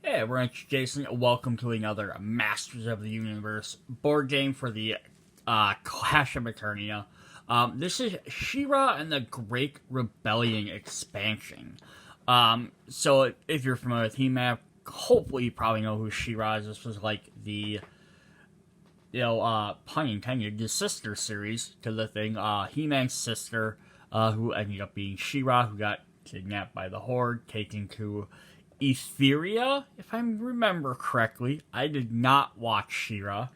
Hey everyone, it's Jason. Welcome to another Masters of the Universe board game for the Clash of Eternia. This is She-Ra and the Great Rebellion expansion. So if you're familiar with He-Man, hopefully you probably know who She-Ra is. This was like the, pun intended, the sister series to the thing. He-Man's sister, who ended up being She-Ra, who got kidnapped by the Horde, taken to Etheria, if I remember correctly. I did not watch She-Ra.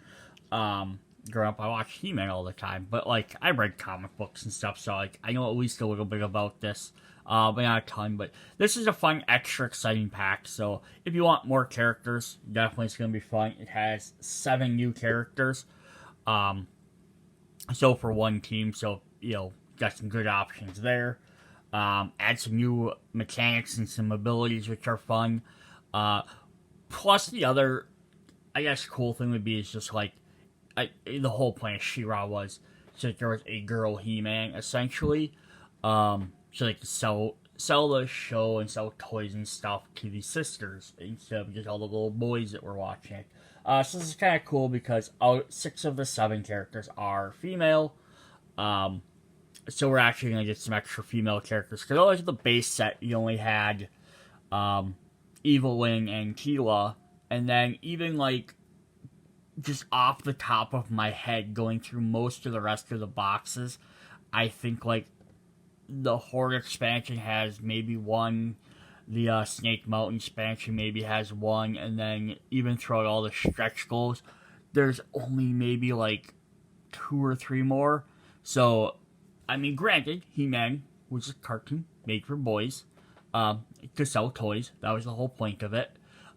Growing up, I watched He-Man all the time, but I read comic books and stuff, so I know at least a little bit about this, but not a ton. But this is a fun, extra exciting pack. So if you want more characters, definitely it's gonna be fun. It has 7 new characters, so for one team, so got some good options there. Add some new mechanics and some abilities which are fun. Plus the other, I guess, cool thing would be is just the whole point of She-Ra was so there was a girl He-Man essentially. So they could sell the show and sell toys and stuff to the sisters instead of just all the little boys that were watching it. So this is kind of cool because 6 of the 7 characters are female. So we're actually going to get some extra female characters. Because always the base set, you only had Evelyn and Tila. And then even just off the top of my head, going through most of the rest of the boxes, I think the Horde expansion has maybe 1. The Snake Mountain expansion maybe has 1. And then even throughout all the stretch goals, there's only maybe 2 or 3 more. So I mean, granted, He-Man was a cartoon made for boys to sell toys. That was the whole point of it.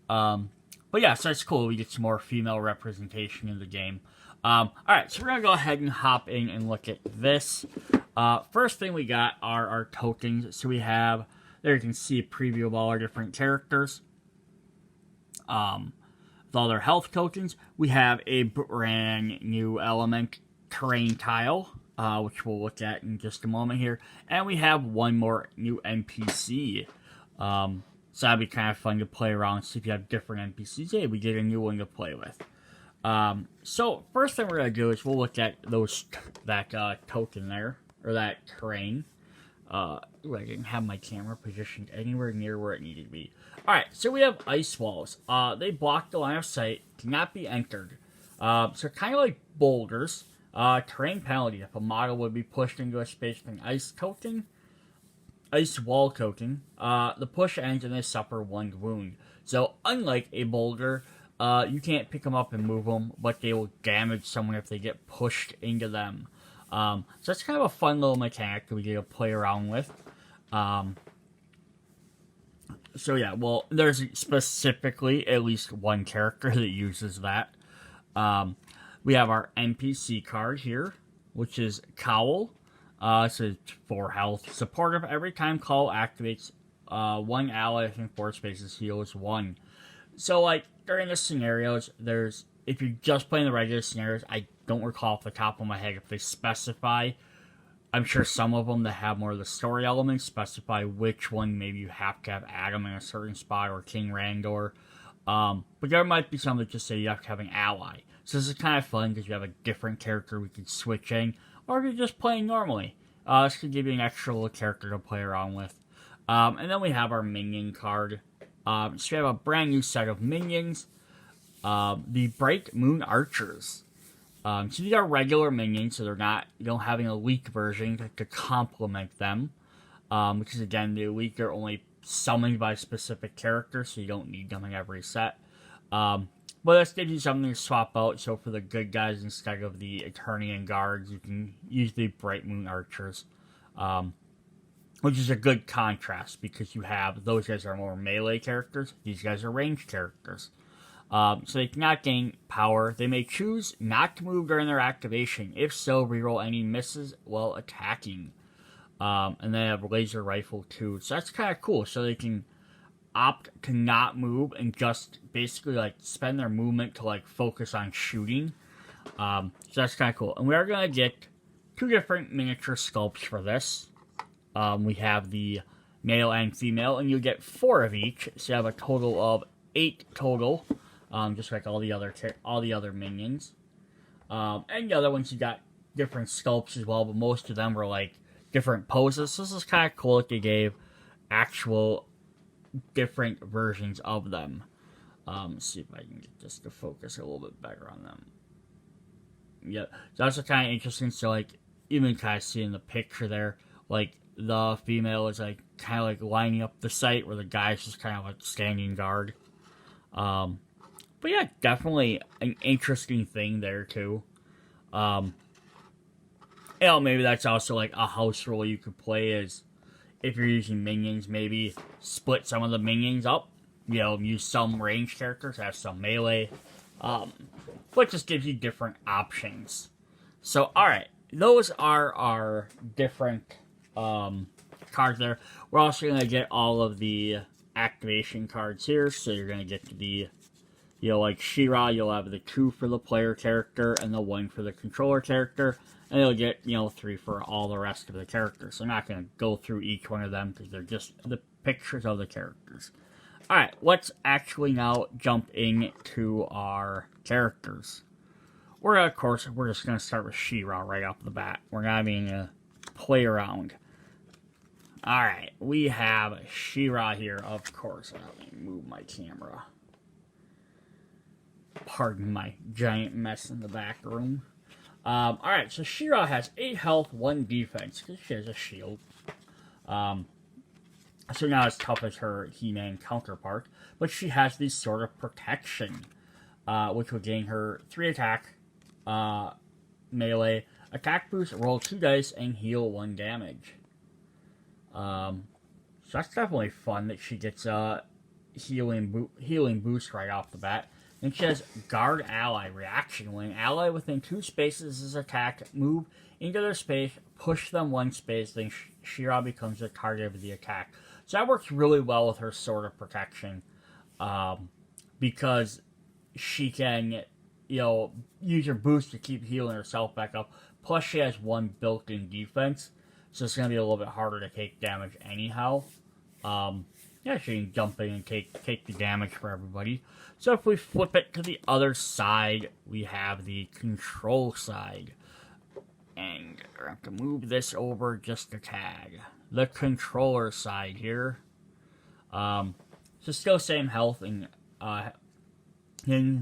But yeah, so that's cool. We get some more female representation in the game. Alright, so we're going to go ahead and hop in and look at this. First thing we got are our tokens. So we have, there you can see a preview of all our different characters. With all their health tokens, we have a brand new element terrain tile. Which we'll look at in just a moment here. And we have 1 more new NPC. So that'd be kind of fun to play around, see if you have different NPCs. Hey, we get a new one to play with. So first thing we're going to do is we'll look at that token there, or that terrain. I didn't have my camera positioned anywhere near where it needed to be. Alright, so we have ice walls. They block the line of sight, cannot be entered. So kind of like boulders. Terrain penalty. If a model would be pushed into a space with an ice wall token, the push ends and they suffer 1 wound. So unlike a boulder, you can't pick them up and move them, but they will damage someone if they get pushed into them. So that's kind of a fun little mechanic that we get to play around with. So yeah, well, there's specifically at least 1 character that uses that. We have our NPC card here, which is Cowl. So 4 health. Supportive every time Cowl activates. 1 ally in 4 spaces heals 1. So during the scenarios, if you're just playing the regular scenarios, I don't recall off the top of my head if they specify. I'm sure some of them that have more of the story elements specify which one maybe you have to have Adam in a certain spot or King Randor. But there might be some that just say you have to have an ally. So this is kind of fun because you have a different character we can switch in, or if you're just playing normally. This could give you an extra little character to play around with. And then we have our minion card. So we have a brand new set of minions. The Bright Moon Archers. So these are regular minions, so you don't have an elite version to complement them. Because again, the elite are only summoned by a specific character, so you don't need them in every set. But this gives you something to swap out, so for the good guys instead of the Eternian guards, you can use the Bright Moon Archers. Which is a good contrast, because you have, those guys are more melee characters, these guys are ranged characters. So they cannot gain power. They may choose not to move during their activation. If so, reroll any misses while attacking. And they have laser rifle too, so that's kind of cool. So they can opt to not move and just basically spend their movement to focus on shooting. So that's kind of cool. And we are going to get 2 different miniature sculpts for this. We have the male and female, and you get 4 of each, so you have a total of 8 total, just like all the other minions. And the other ones you got different sculpts as well, but most of them were like different poses. So this is kind of cool that they gave actual different versions of them. Let's see if I can get this to focus a little bit better on them. Yeah, so that's kind of interesting. So like even kind of seeing the picture there, like the female is like kind of like lining up the site where the guy's just kind of like standing guard. But yeah, definitely an interesting thing there too. Maybe that's also like a house rule you could play is if you're using minions, maybe split some of the minions up. Use some ranged characters, have some melee. But just gives you different options. So, alright, those are our different cards there. We're also going to get all of the activation cards here. So you're going to get to the, like She-Ra, you'll have the 2 for the player character and the 1 for the controller character. And you'll get, 3 for all the rest of the characters. So I'm not going to go through each one of them because they're just the pictures of the characters. Alright, let's actually now jump into our characters. We're just going to start with She-Ra right off the bat. We're not even going to play around. Alright, we have She-Ra here, of course. Let me move my camera. Pardon my giant mess in the back room. Alright, so She-Ra has 8 health, 1 defense, because she has a shield. So not as tough as her He-Man counterpart, but she has the Sword of Protection, which will gain her 3 attack, melee, attack boost, roll 2 dice, and heal 1 damage. So that's definitely fun that she gets a healing boost right off the bat. And she has Guard Ally reaction. When an ally within 2 spaces is attacked, move into their space, push them 1 space, then She-Ra becomes the target of the attack. So that works really well with her Sword of Protection, because she can, use her boost to keep healing herself back up. Plus, she has 1 built-in defense, so it's going to be a little bit harder to take damage anyhow. She can jump in and take the damage for everybody. So if we flip it to the other side, we have the control side. And I have to move this over just a tag. The controller side here. So still same health and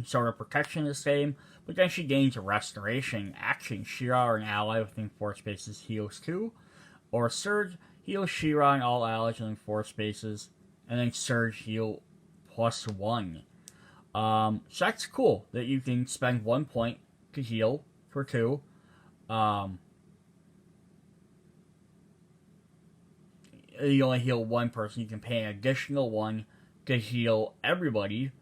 Sword of Protection the same, but then she gains a restoration action. She-Ra or an ally within 4 spaces heals 2, or Surge heals She-Ra and all allies within 4 spaces, and then Surge heal +1. So that's cool that you can spend 1 point to heal for 2. You only heal 1 person. You can pay an additional 1 to heal everybody.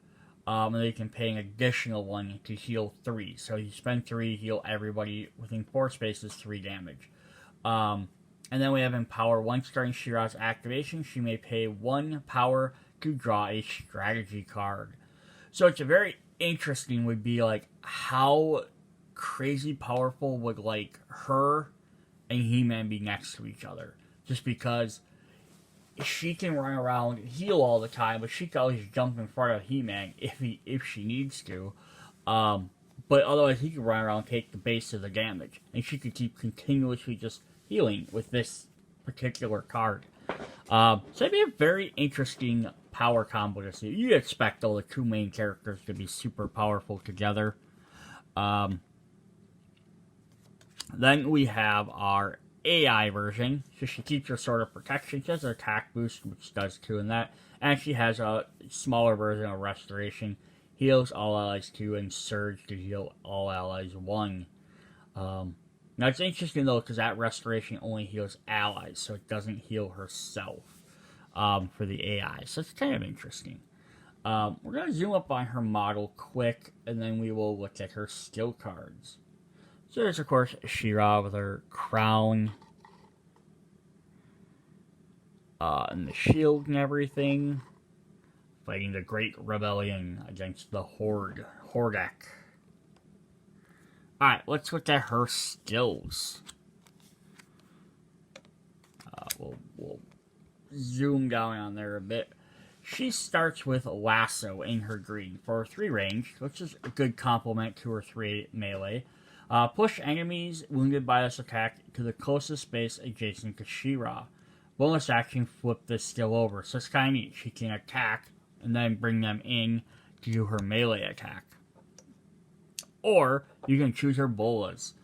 And then you can pay an additional 1 to heal 3. So you spend 3, heal everybody within 4 spaces, 3 damage. And then we have Empower. Once during She-Ra's activation, she may pay 1 power to draw a strategy card. So it's a very interesting would be like how crazy powerful would like her and He-Man be next to each other. Just because she can run around, heal all the time, but she can always jump in front of He-Man if she needs to. But otherwise, he can run around and take the base of the damage. And she could keep continuously just healing with this particular card. So it'd be a very interesting power combo to see. You expect all the 2 main characters to be super powerful together. Then we have our AI version. So she keeps her Sword of Protection. She has an attack boost, which does 2 in that. And she has a smaller version of Restoration. Heals all allies 2, and Surge to heal all allies 1. Now it's interesting though, because that Restoration only heals allies, so it doesn't heal herself for the AI. So it's kind of interesting. We're going to zoom up on her model quick, and then we will look at her skill cards. So there's, of course, She-Ra with her crown, and the shield and everything, fighting the Great Rebellion against the Horde. Alright, let's look at her skills. We'll zoom down on there a bit. She starts with Lasso in her green for 3 range, which is a good complement to her 3 melee. Push enemies wounded by this attack to the closest space adjacent to She-Ra. Bonus action, flip this skill over. So it's kind of neat. She can attack and then bring them in to do her melee attack. Or you can choose her bolas.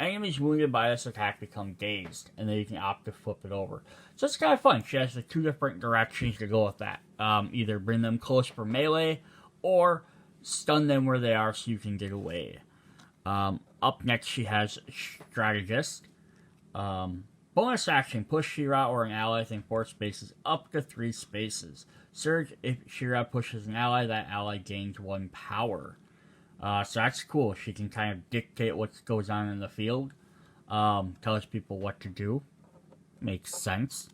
Enemies wounded by this attack become dazed, and then you can opt to flip it over. So it's kind of fun. She has the 2 different directions to go with that. Either bring them close for melee, or stun them where they are so you can get away. Up next, she has Strategist. Bonus action, push She-Ra or an ally within 4 spaces up to 3 spaces. Surge, if She-Ra pushes an ally, that ally gains 1 power. So that's cool. She can kind of dictate what goes on in the field. Tells people what to do. Makes sense.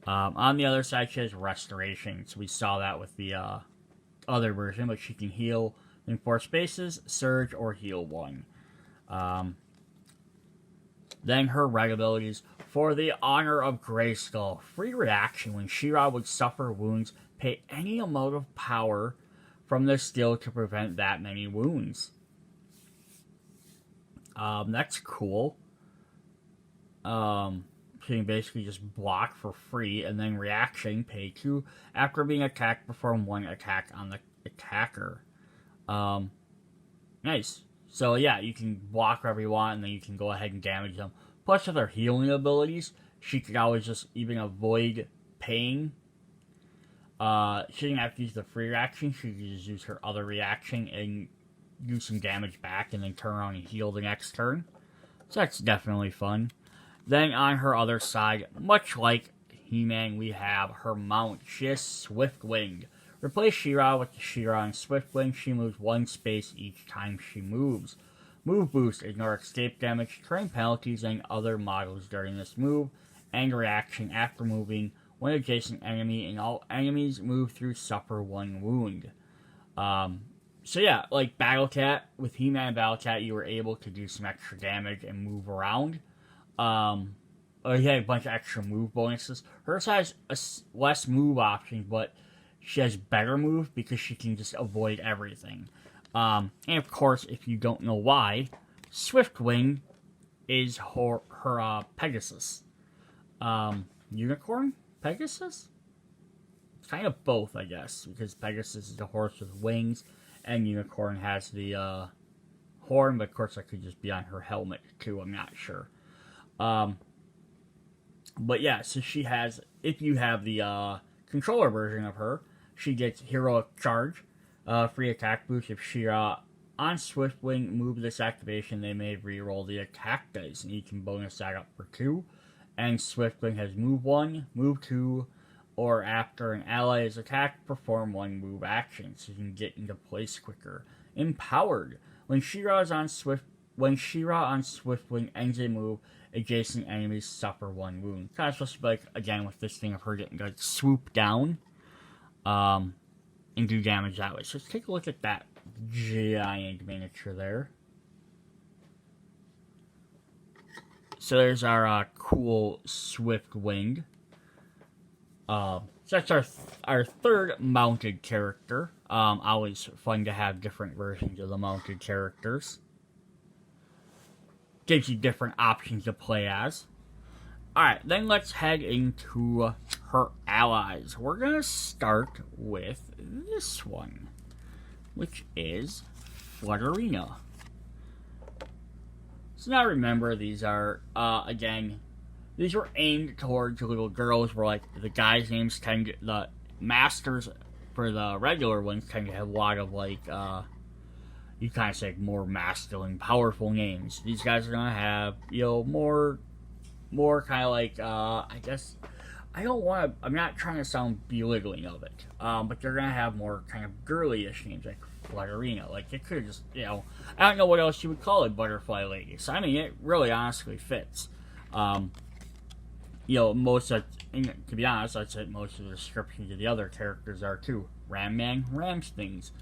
On the other side, she has Restoration. So we saw that with the other version, but she can heal in 4 spaces, surge, or heal 1. Then her reg abilities. For the Honor of Grayskull, free reaction when She-Ra would suffer wounds, pay any amount of power from the skill to prevent that many wounds. That's cool. She can basically just block for free, and then reaction, pay 2. After being attacked, perform 1 attack on the attacker. Nice. So yeah, you can block wherever you want, and then you can go ahead and damage them. Plus with her healing abilities, she could always just even avoid pain. She didn't have to use the free reaction, she could just use her other reaction and do some damage back, and then turn around and heal the next turn. So that's definitely fun. Then on her other side, much like He-Man, we have her mount. She has Swift Wing. Replace She-Ra with the She-Ra and Swift Wing. She moves 1 space each time she moves. Move boost, ignore escape damage, terrain penalties, and other models during this move, and reaction after moving. When adjacent enemy and all enemies move through suffer 1 wound. So yeah, like Battle Cat, with He-Man and Battle Cat, you were able to do some extra damage and move around. He had a bunch of extra move bonuses. Hers has less move options, but she has better move because she can just avoid everything. And of course, if you don't know why, Swiftwing is her Pegasus. Unicorn? Pegasus? It's kind of both, I guess, because Pegasus is a horse with wings, and Unicorn has the horn, but of course that could just be on her helmet too, I'm not sure. But yeah, so she has, if you have the controller version of her, she gets Heroic Charge, free attack boost. If She-Ra on Swiftwing move this activation, they may reroll the attack dice, and you can bonus that up for 2. And Swiftwing has move 1, move 2, or after an ally is attacked, perform 1 move action, so you can get into place quicker. Empowered. When She-Ra on Swiftwing ends a move, adjacent enemies suffer 1 wound. Kind of supposed to be like, again, with this thing of her getting to swoop down, and do damage that way. So let's take a look at that giant miniature there. So there's our cool Swiftwing. So that's our third mounted character. Always fun to have different versions of the mounted characters. Gives you different options to play as. Alright, then let's head into her allies. We're going to start with this one, which is Flutterina. So now remember, these are, again, these were aimed towards little girls, where, like, the guys' names tend to, the masters for the regular ones tend to have a lot of, like, you kind of say more masculine, powerful names. These guys are going to have, you know, more kind of like, I guess, I'm not trying to sound belittling of it, but they're going to have more kind of girly-ish names, like Flutterina. Like, it could have just, you know, I don't know what else you would call it, Butterfly Lady. So, I mean, it really honestly fits. You know, to be honest, I'd say most of the descriptions of the other characters are too. Ram Man rams things.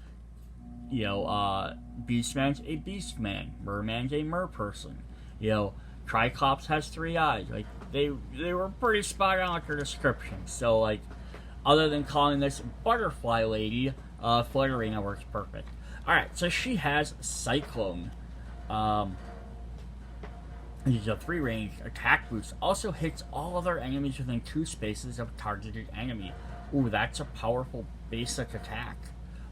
You know, Beastman's a Beastman. Merman's a mer person. You know, Triclops has 3 eyes. Like, they were pretty spot on with their description. So, like, other than calling this Butterfly Lady, Flutterina works perfect. Alright, so she has Cyclone. Uses a 3-range attack boost. Also hits all other enemies within 2 spaces of targeted enemy. Ooh, that's a powerful basic attack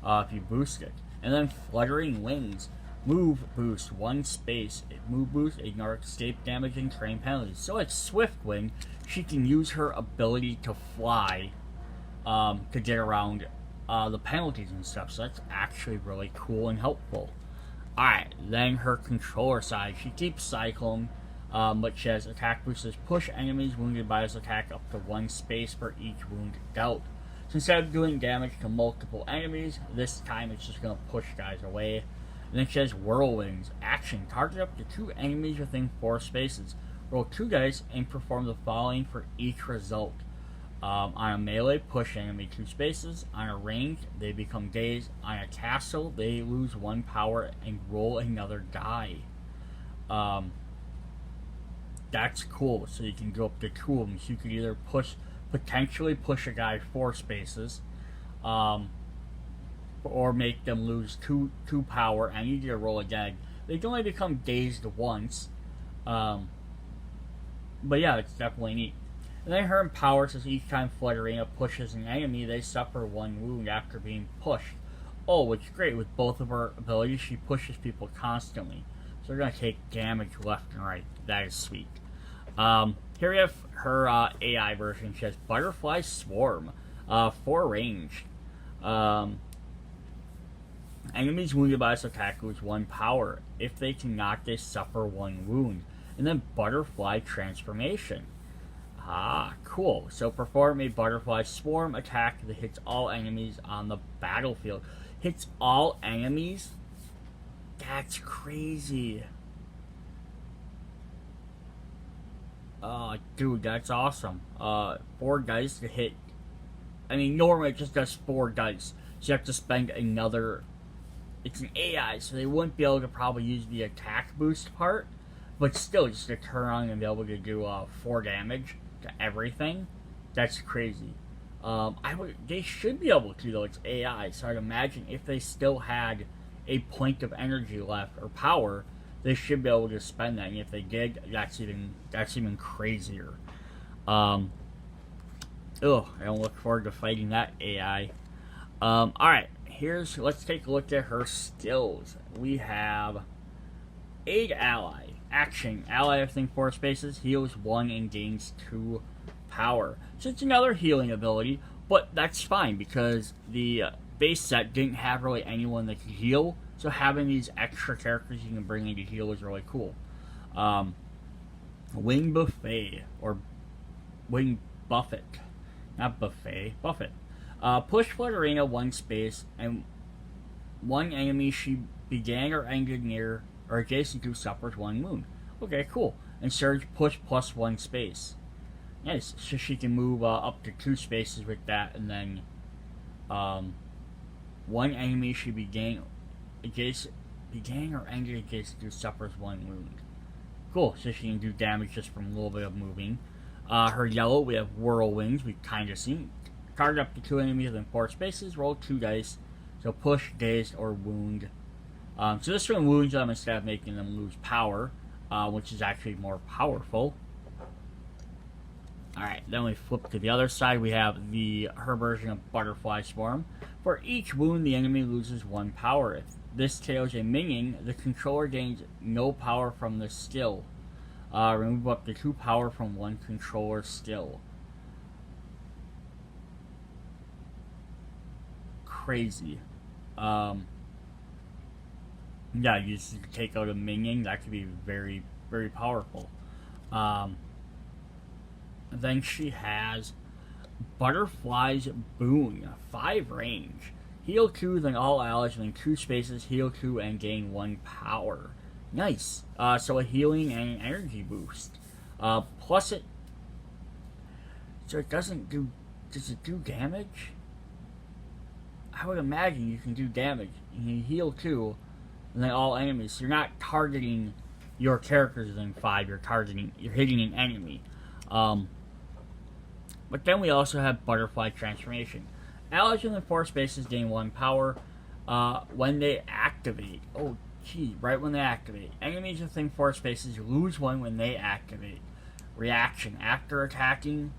if you boost it. And then Fluttering Wings. Move boost 1 space. Move boost, ignore escape damage and terrain penalties. So like Swiftwing, she can use her ability to fly to get around the penalties and stuff. So that's actually really cool and helpful. Alright, then her controller side. She keeps Cyclone, which has attack boosters push enemies wounded by this attack up to 1 space for each wound dealt. So instead of doing damage to multiple enemies, this time it's just going to push guys away. And then she has Whirlwinds. Action. Target up to 2 enemies within 4 spaces. Roll 2 dice and perform the following for each result. On a melee, push enemy 2 spaces. On a range, they become dazed. On a castle, they lose 1 power and roll another die. That's cool. So you can go up to 2 of them. So you can either potentially push a guy 4 spaces, or make them lose 2 power, and you need to roll again. They can only become dazed once. But yeah, it's definitely neat. And then her Empower says each time Flutterina pushes an enemy, they suffer 1 wound after being pushed. Oh, which is great. With both of her abilities, she pushes people constantly. So they're going to take damage left and right. That is sweet. Here we have her AI version. She has Butterfly Swarm. 4 range. Enemies wounded by this attack lose 1 power. If they cannot, they suffer 1 wound. And then Butterfly Transformation. Ah, cool. So perform a Butterfly Swarm attack that hits all enemies on the battlefield. Hits all enemies? That's crazy. Dude, that's awesome. 4 dice to hit. I mean, normally it just does 4 dice. So you have to spend another. It's an AI, so they wouldn't be able to probably use the attack boost part. But still, just to turn on and be able to do 4 damage to everything. That's crazy. They should be able to, though. It's AI, so I'd imagine if they still had a point of energy left or power, they should be able to spend that. And if they did, that's even crazier. I don't look forward to fighting that AI. Alright, let's take a look at her skills. We have Aid Ally. Action. Ally everything 4 spaces, heals 1 and gains 2 power. So it's another healing ability, but that's fine because the base set didn't have really anyone that could heal. So having these extra characters you can bring in to heal is really cool. Wing Buffet, or Wing Buffet. Not Buffet, Buffet. Push Flutterina 1 space, and 1 enemy she began or ended near or adjacent to suffers 1 wound. Okay, cool. And Surge push plus 1 space. Nice. So she can move up to 2 spaces with that, and then 1 enemy she began or ended adjacent to suffers 1 wound. Cool. So she can do damage just from a little bit of moving. Her yellow, we have Whirlwinds. We kind of seen. Target up to 2 enemies within 4 spaces. Roll 2 dice. So push, dazed, or wound. So this one wounds them instead of making them lose power, which is actually more powerful. Alright, then we flip to the other side. We have her version of Butterfly Swarm. For each wound, the enemy loses 1 power. If this tails a minion, the controller gains no power from the skill. Remove up to 2 power from 1 controller skill. Crazy. Yeah, you just take out a minion. That could be very, very powerful. Then she has Butterfly's Boon, 5 range. Heal 2, then all allies within 2 spaces, heal 2, and gain 1 power. Nice. So a healing and an energy boost. Plus it... So it doesn't do... Does it do damage? I would imagine you can do damage. You can heal 2, and then all enemies. So you're not targeting your character is within 5, you're hitting an enemy. But then we also have Butterfly Transformation. Allies within 4 spaces gain 1 power when they activate. Oh, gee, right when they activate. Enemies within 4 spaces lose 1 when they activate. Reaction. After attacking,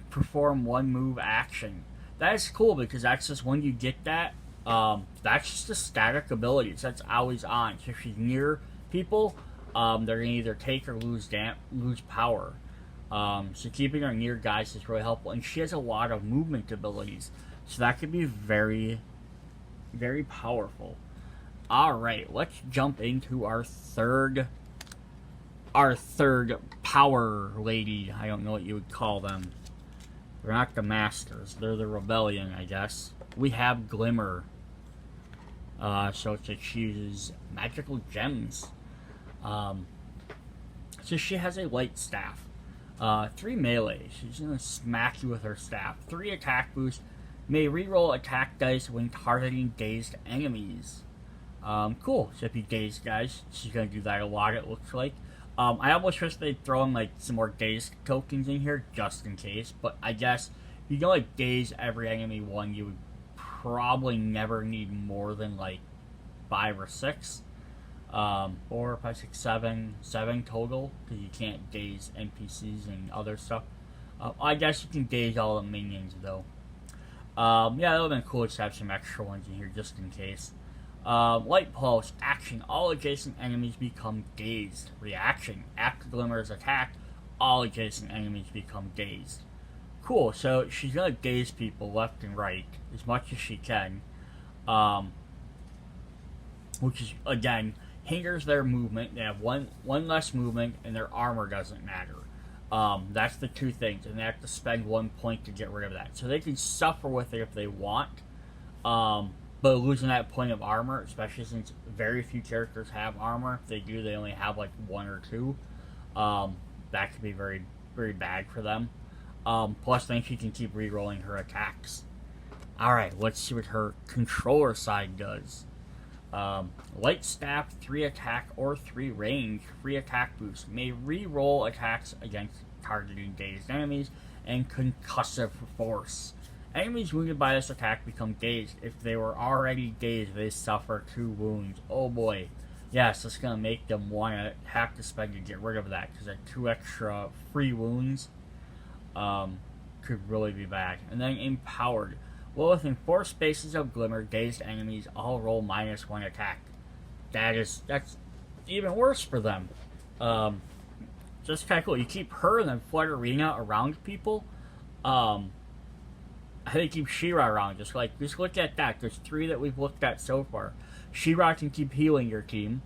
perform 1 move action. That is cool because that's just when you get that, that's just a static ability. So that's always on. So if she's near people, they're going to either take or lose power. So keeping her near guys is really helpful. And she has a lot of movement abilities. So that could be very, very powerful. Alright, let's jump into our third power lady. I don't know what you would call them. They're not the masters. They're the rebellion, I guess. We have Glimmer. So she uses magical gems. So she has a light staff. 3 melee. She's gonna smack you with her staff. 3 attack boost. May reroll attack dice when targeting dazed enemies. Cool. So if you daze guys, she's gonna do that a lot, it looks like. I almost wish they'd throw in like some more daze tokens in here just in case, but I guess if you don't like daze every enemy one, you would probably never need more than like 5 or 6. 4, 5, 6, 7 total, because you can't daze NPCs and other stuff. I guess you can daze all the minions though. Yeah, that would have been cool to have some extra ones in here just in case. Light Pulse, action, all adjacent enemies become dazed. Reaction, after Glimmer is attacked, all adjacent enemies become dazed. Cool, so she's gonna daze people left and right as much as she can. Which is, again, hinders their movement. They have one less movement, and their armor doesn't matter. That's the 2 things, and they have to spend 1 point to get rid of that. So they can suffer with it if they want, but losing that point of armor, especially since very few characters have armor, if they do, they only have like 1 or 2. That could be very, very bad for them. Plus, then she can keep rerolling her attacks. Alright, let's see what her controller side does. Light Staff, 3 attack or 3 range, free attack boost. May re-roll attacks against targeting dazed enemies and concussive force. Enemies wounded by this attack become dazed. If they were already dazed, they suffer 2 wounds. Oh boy. Yes, it's going to make them have to spend to get rid of that, because that 2 extra free wounds could really be bad. And then Empowered. Well, within 4 spaces of Glimmer, dazed enemies all roll -1 attack. That's even worse for them. Just kind of cool. You keep her and then Flood Arena around people. I think keep She-Ra around. Just look at that. There's 3 that we've looked at so far. She-Ra can keep healing your team.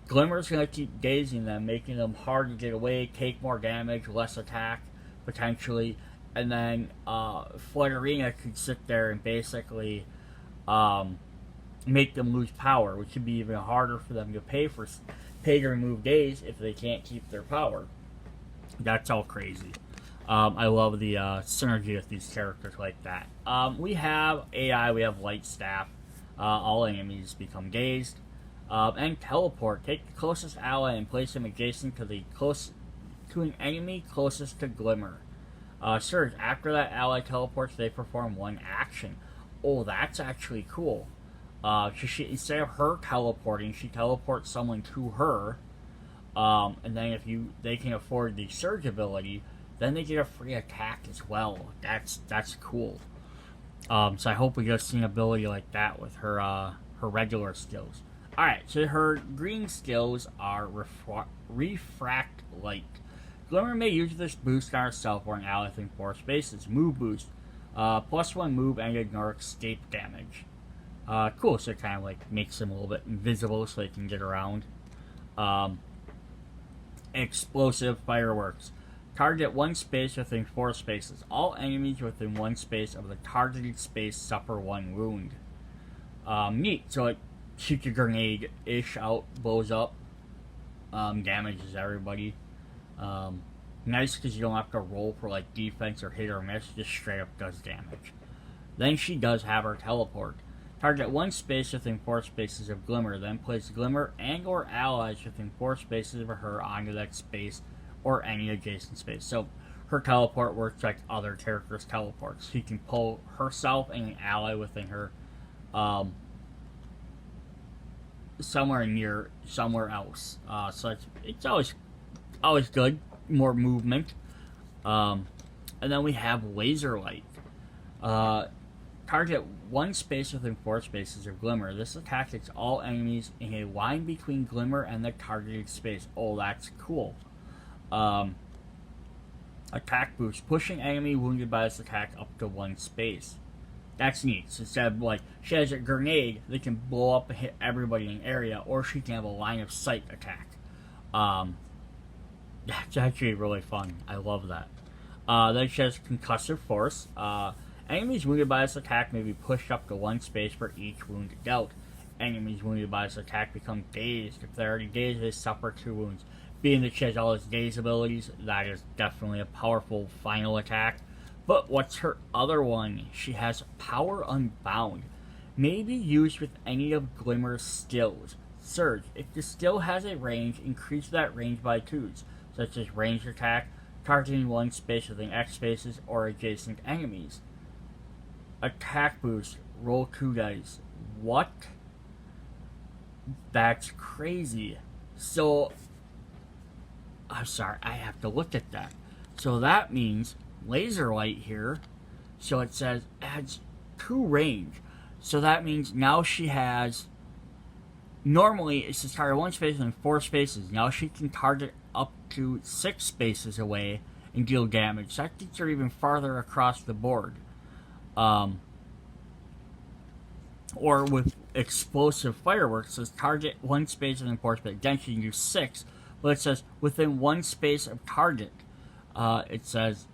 Glimmer's gonna keep dazing them, making them hard to get away, take more damage, less attack, potentially. And then Flood Arena could sit there and basically make them lose power, which would be even harder for them to pay to remove daze if they can't keep their power. That's all crazy. I love the synergy with these characters like that. We have AI, we have Light Staff. All enemies become dazed. And Teleport. Take the closest ally and place him adjacent to an enemy closest to Glimmer. Surge. After that ally teleports, they perform 1 action. Oh, that's actually cool. Instead of her teleporting, she teleports someone to her. And then if they can afford the Surge ability, then they get a free attack as well. That's cool. So I hope we get an ability like that with her regular skills. Alright, so her green skills are Refract Light. Glimmer may use this boost on herself or an ally within 4 spaces. Move boost. +1 move and ignore escape damage. Cool, so it kind of like makes them a little bit invisible so they can get around. Explosive Fireworks. Target 1 space within 4 spaces. All enemies within 1 space of the targeted space suffer 1 wound. Neat. So it shoots a grenade-ish out, blows up, damages everybody. Nice because you don't have to roll for like defense or hit or miss, just straight up does damage. Then she does have her teleport. Target 1 space within 4 spaces of Glimmer, then place Glimmer and or allies within 4 spaces of her onto that space or any adjacent space. So her teleport works like other characters' teleports. She can pull herself and an ally within her somewhere else. So it's always good. More movement. And then we have Laser Light. Target 1 space within 4 spaces of Glimmer. This attack hits all enemies in a line between Glimmer and the targeted space. Oh, that's cool. Attack boost. Pushing enemy wounded by this attack up to 1 space. That's neat. So instead of, like, she has a grenade that can blow up and hit everybody in an area, or she can have a line of sight attack. That's actually really fun. I love that. Then she has concussive force. Enemies wounded by this attack may be pushed up to 1 space for each wound dealt. Enemies wounded by this attack become dazed. If they're already dazed, they suffer 2 wounds. Being that she has all his daze abilities, that is definitely a powerful final attack. But what's her other one? She has Power Unbound. May be used with any of Glimmer's skills. Surge. If the skill has a range, increase that range by 2s, such as ranged attack, targeting 1 space within X spaces, or adjacent enemies. Attack boost. Roll 2 dice. What? That's crazy. So, I'm sorry, I have to look at that. So that means Laser Light here. So it says adds 2 range. So that means now she has. Normally, it's to target 1 space and 4 spaces. Now she can target up to 6 spaces away and deal damage. So that gets her even farther across the board. Or with explosive fireworks, it says target 1 space within 4 spaces. Again, she can do 6, but it says within 1 space of target. It says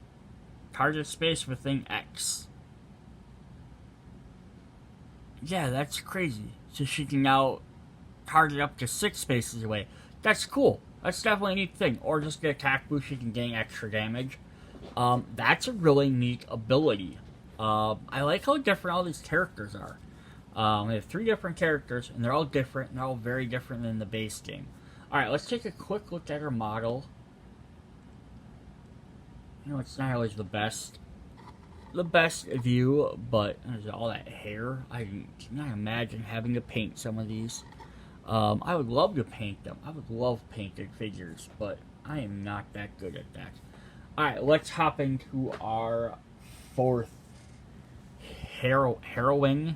target space within X. Yeah, that's crazy. So she can now target up to 6 spaces away. That's cool. That's definitely a neat thing. Or just get attack boost, she can gain extra damage. That's a really neat ability. I like how different all these characters are. We have 3 different characters, and they're all different, and they're all very different than the base game. Alright, let's take a quick look at her model. You know, it's not always the best view, but there's all that hair. I cannot imagine having to paint some of these. I would love to paint them. I would love painted figures, but I am not that good at that. Alright, let's hop into our 4th heroine.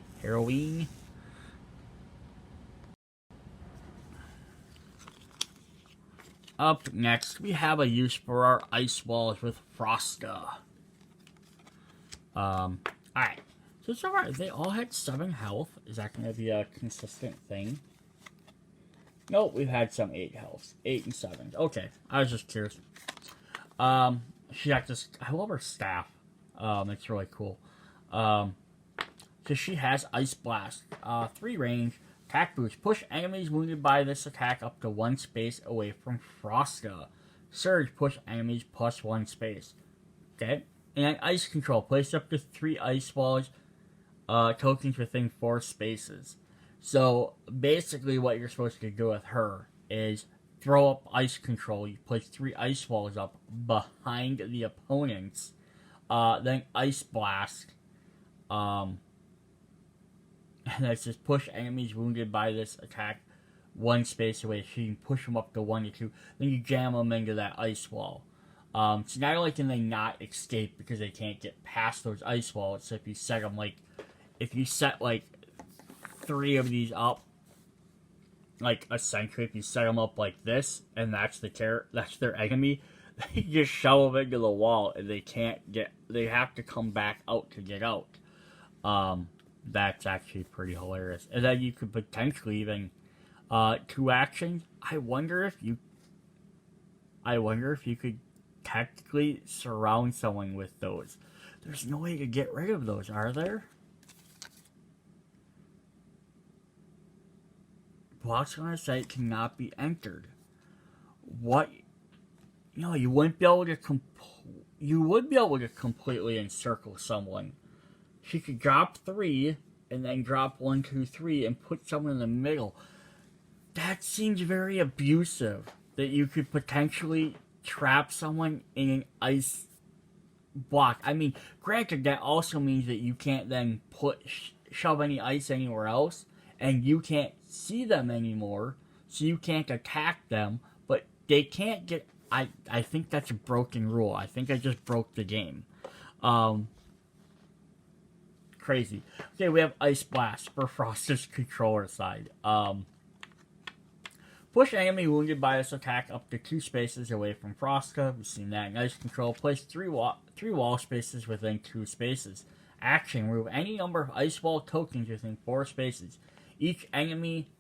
Up next, we have a use for our ice walls with Frosta. Alright. So far, they all had 7 health. Is that going to be a consistent thing? Nope, we've had some 8 health. 8 and 7. Okay, I was just curious. She got this. I love her staff. It's really cool. So she has Ice Blast. 3 range. Attack boost. Push enemies wounded by this attack up to 1 space away from Frosta. Surge. Push enemies plus 1 space. Okay. And Ice Control. Place up to 3 ice walls tokens within 4 spaces. So basically what you're supposed to do with her is throw up Ice Control. You place 3 ice walls up behind the opponents. Then Ice Blast. And that's just push enemies wounded by this attack 1 space away. So you can push them up to 1 to 2. Then you jam them into that ice wall. So not only can they not escape because they can't get past those ice walls. So if you set them if you set 3 of these up, essentially if you set them up like this, and that's their enemy, they just shove them into the wall and they have to come back out to get out. That's actually pretty hilarious. And then you could potentially even 2 actions. I wonder if you could technically surround someone with those. There's no way to get rid of those, are there? Blocks on a site cannot be entered. What? No, you wouldn't be able to you would be able to completely encircle someone. She could drop 3, and then drop 1, 2, 3 and put someone in the middle. That seems very abusive. That you could potentially trap someone in an ice block. I mean, granted, that also means that you can't then shove any ice anywhere else, and you can't see them anymore, so you can't attack them, but they can't get... I think that's a broken rule. I think I just broke the game. Crazy. Okay, we have Ice Blast for Frost's controller side. Push enemy wounded by this attack up to 2 spaces away from Frosta. We've seen that in Ice Control. Place 3 wall spaces within 2 spaces. Action. Remove any number of Ice Wall tokens within 4 spaces. Each enemy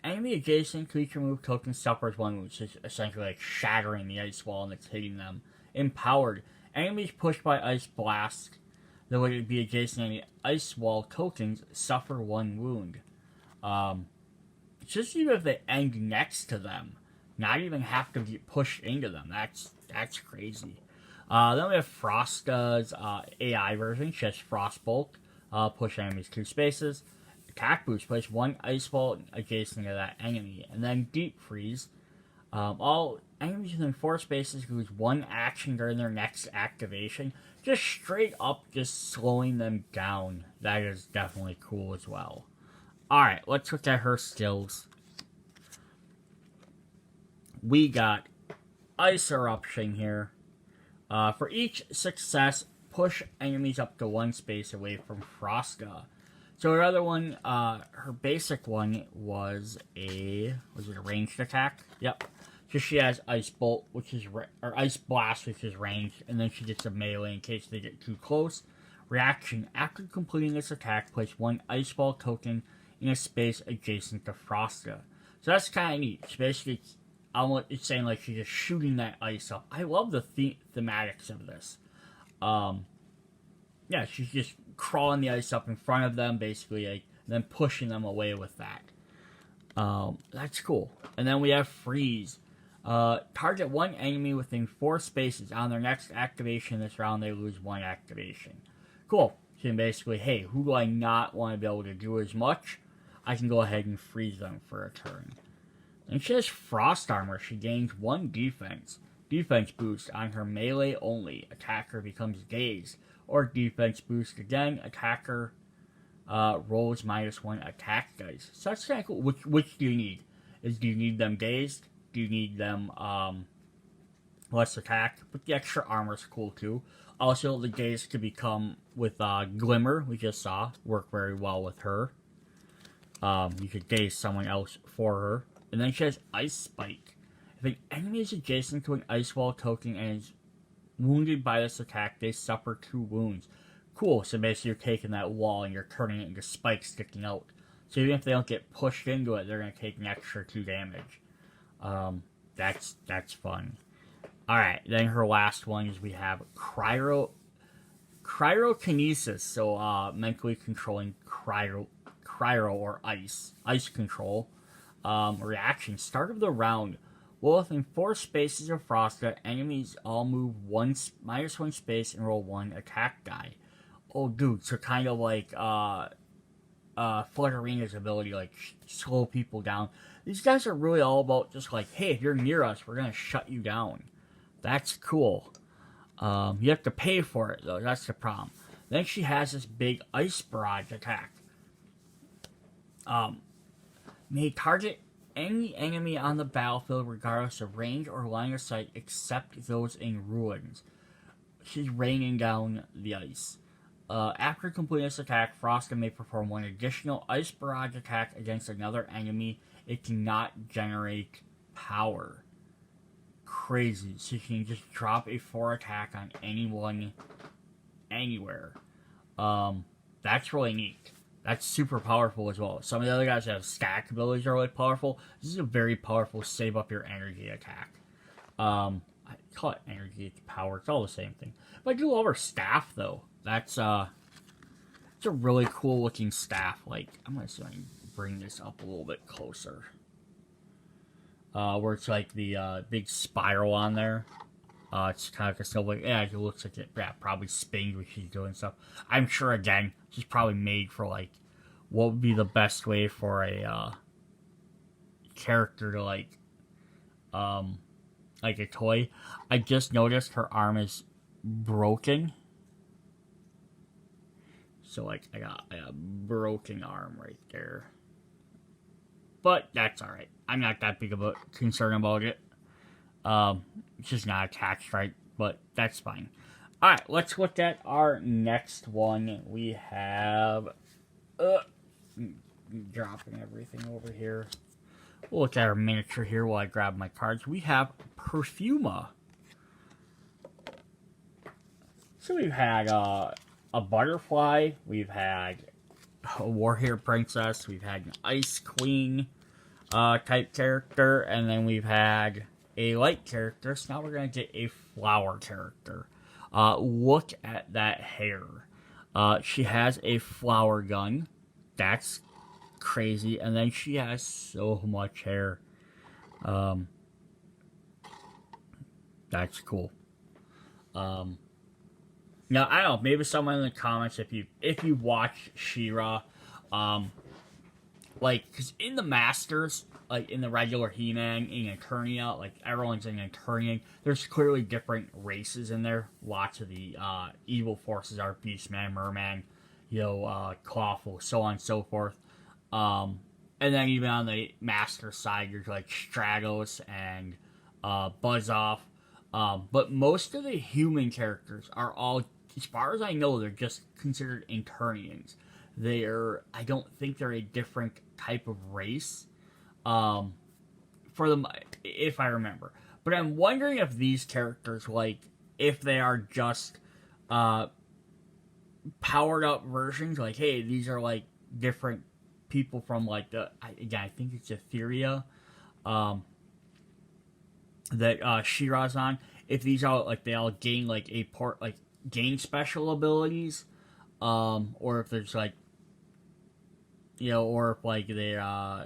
adjacent to each removed token suffers 1 wound, which is essentially like shattering the ice wall and it's hitting them. Empowered. Enemies pushed by Ice Blast, though it would be adjacent to any ice wall tokens, suffer 1 wound. Just even if they end next to them, not even have to get pushed into them. That's crazy. Then we have Frosta's AI version, just Frostbolt. Push enemies 2 spaces. Attack boost, place 1 ice ball adjacent to that enemy. And then Deep Freeze. All enemies within 4 spaces lose 1 action during their next activation. Just straight up, just slowing them down. That is definitely cool as well. Alright, let's look at her skills. We got Ice Eruption here. For each success, push enemies up to 1 space away from Frosta. So her other one, her basic one was it a ranged attack? Yep. So she has Ice Bolt, which is, or Ice Blast, which is ranged, and then she gets a melee in case they get too close. Reaction. After completing this attack, place 1 Ice Ball token in a space adjacent to Frosta. So that's kind of neat. It's basically, it's saying like she's just shooting that ice up. I love the thematics of this. Yeah, she's just crawling the ice up in front of them, basically, like, and then pushing them away with that. That's cool. And then we have Freeze. Target 1 enemy within 4 spaces. On their next activation this round, they lose 1 activation. Cool. So basically, hey, who do I not want to be able to do as much? I can go ahead and freeze them for a turn. And she has Frost Armor. She gains 1 defense. Defense boost on her melee only. Attacker becomes dazed. Or defense boost again. Attacker rolls -1 attack dice. So that's kind of cool. Which do you need? Do you need them dazed? Do you need them less attack? But the extra armor is cool too. Also, the daze could become with Glimmer, we just saw, work very well with her. You could daze someone else for her. And then she has Ice Spike. If an enemy is adjacent to an ice wall token and is wounded by this attack, they suffer 2 wounds. Cool, so basically you're taking that wall and you're turning it into spikes sticking out. So even if they don't get pushed into it, they're going to take an extra 2 damage. That's fun. Alright, then her last one is we have Cryokinesis, so mentally controlling cryo or ice control. Reaction, start of the round. Well, within 4 spaces of Frosta, enemies all move -1 space and roll 1 attack die. Oh, dude, so kind of like Flutterina's ability, like slow people down. These guys are really all about just like, hey, if you're near us, we're gonna shut you down. That's cool. You have to pay for it though. That's the problem. Then she has this big Ice Barrage attack. May target any enemy on the battlefield regardless of range or line of sight except those in ruins. She's raining down the ice. After completing this attack, Frosta may perform 1 additional Ice Barrage attack against another enemy. It cannot generate power. Crazy. So she can just drop a 4 attack on anyone, anywhere. That's really neat. That's super powerful as well. Some of the other guys that have stack abilities are really powerful. This is a very powerful save up your energy attack. I call it energy power. It's all the same thing. But I do love her staff though. It's a really cool looking staff. Like, I'm gonna see if I can bring this up a little bit closer. Where it's like the big spiral on there. It's kind of like a snowflake. Yeah, it looks like it. Yeah, probably spins when she's doing stuff. I'm sure again, she's probably made for like what would be the best way for a character to like a toy. I just noticed her arm is broken. So like I got a broken arm right there. But that's alright. I'm not that big of a concern about it. It's just not attached right, but that's fine. Alright, let's look at our next one. We have dropping everything over here. We'll look at our miniature here while I grab my cards. We have Perfuma. So we've had a butterfly, we've had a warrior princess, we've had an ice queen type character, and then we've had a light character. So now we're going to get a flower character. Look at that hair. She has a flower gun. That's crazy. And then she has so much hair. That's cool. Now, I don't know, maybe someone in the comments, if you watch She-Ra, like, because in the Masters, like, in the regular He-Man, in Eternia, like, everyone's in Eternia, there's clearly different races in there. Lots of the evil forces are Beastman, Merman, Clawful, so on and so forth. And then even on the Master side, there's, like, Stratos and Buzz-Off. But most of the human characters are all, as far as I know, they're just considered Eternians. I don't think they're a different type of race, for them, if I remember. But I'm wondering if these characters, like, if they are just, powered up versions, like, hey, these are, like, different people from, like, I think it's Etheria, that She-Ra's on. If these are like they all gain like gain special abilities, or if there's like, or if like they how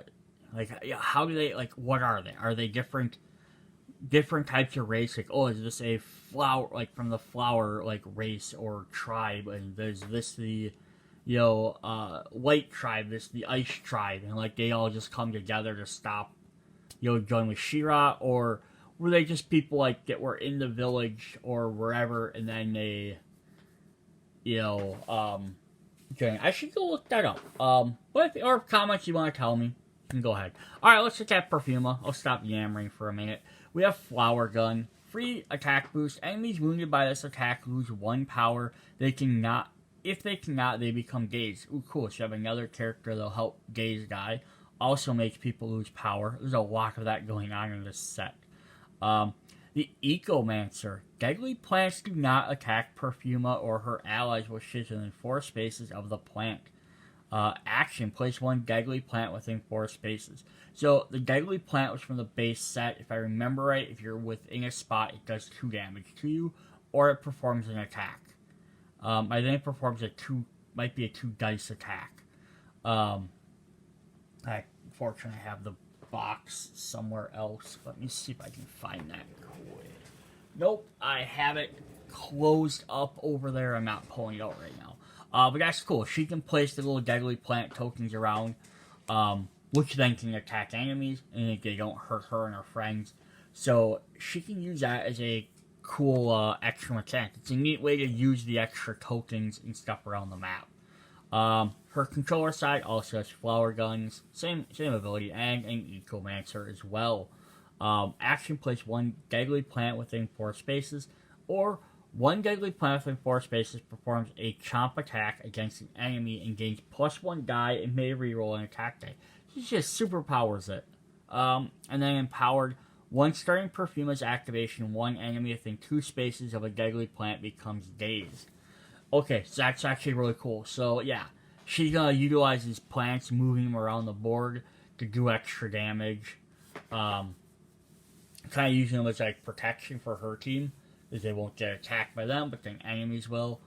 do they, like, what are they? Are they different types of race? Like, oh, is this a flower, like from the flower like race or tribe, and there's this the light tribe, this the ice tribe, and like they all just come together to stop join with She-Ra, or were they just people like that were in the village or wherever, and then they, join? I should go look that up. But or comments you want to tell me, you can go ahead. All right, let's look at Perfuma. I'll stop yammering for a minute. We have Flower Gun, free attack boost. Enemies wounded by this attack lose 1 power. If they cannot, they become dazed. Ooh, cool. So you have another character that'll help daze guy. Also makes people lose power. There's a lot of that going on in this set. The Ecomancer. Deadly plants do not attack Perfuma or her allies within 4 spaces of the plant. Action. Place 1 deadly plant within 4 spaces. So the deadly plant was from the base set. If I remember right, if you're within a spot, it does 2 damage to you, or it performs an attack. I think it performs might be a 2 dice attack. I fortunately have the box somewhere else. Let me see if I can find that quick. Nope, I have it closed up over there. I'm not pulling it out right now. But that's cool. She can place the little deadly plant tokens around, which then can attack enemies, and they don't hurt her and her friends. So she can use that as a cool extra mechanic. It's a neat way to use the extra tokens and stuff around the map. Her controller side also has flower guns, same ability, and an Ecomancer as well. Action, place 1 deadly plant within 4 spaces, or 1 deadly plant within 4 spaces performs a chomp attack against an enemy and gains +1 die and may reroll an attack die. She just superpowers it. And then empowered, once starting Perfuma's activation, 1 enemy within 2 spaces of a deadly plant becomes dazed. Okay, so that's actually really cool. So yeah, she's gonna utilize these plants, moving them around the board to do extra damage. Kind of using them as like protection for her team, because they won't get attacked by them, but then enemies will.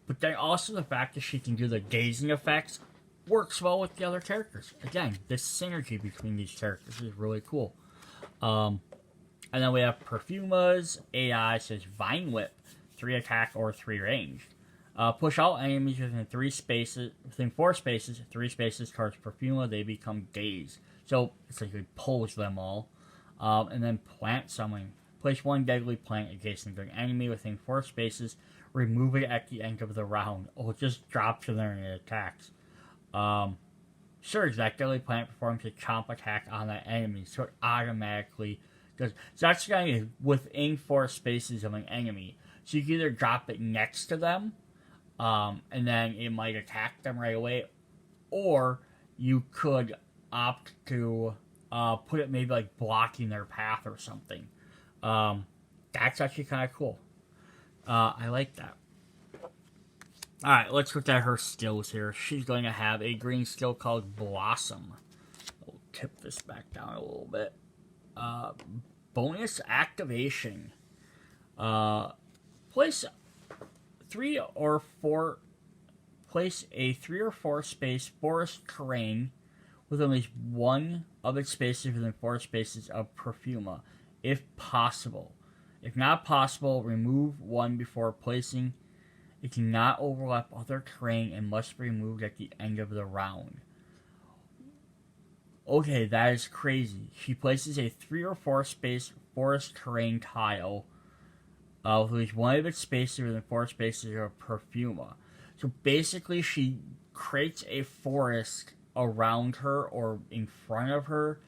But then also the fact that she can do the dazing effects works well with the other characters. Again, this synergy between these characters is really cool. And then we have Perfuma's AI says Vine Whip, 3 attack or 3 range. Push all enemies within 4 spaces, 3 spaces towards Perfuma. They become dazed. So it's like it pulls them all. And then Plant Summon. Place 1 deadly plant adjacent to an enemy within 4 spaces. Remove it at the end of the round. Oh, it just drops in there and it attacks. Sure, that deadly plant performs a chomp attack on that enemy, so it automatically does. So that's going to be within 4 spaces of an enemy. So you can either drop it next to them, and then it might attack them right away, or you could opt to put it maybe like blocking their path or something. That's actually kind of cool. I like that. Alright, let's look at her skills here. She's going to have a green skill called Blossom. I'll tip this back down a little bit. Bonus activation. Place a 3 or 4 space forest terrain with at least one of its spaces within 4 spaces of Perfuma, if possible. If not possible, remove 1 before placing. It cannot overlap other terrain and must be removed at the end of the round. Okay, that is crazy. She places a 3 or 4 space forest terrain tile with at least one of its spaces within 4 spaces of Perfuma. So basically, she creates a forest around her or in front of her,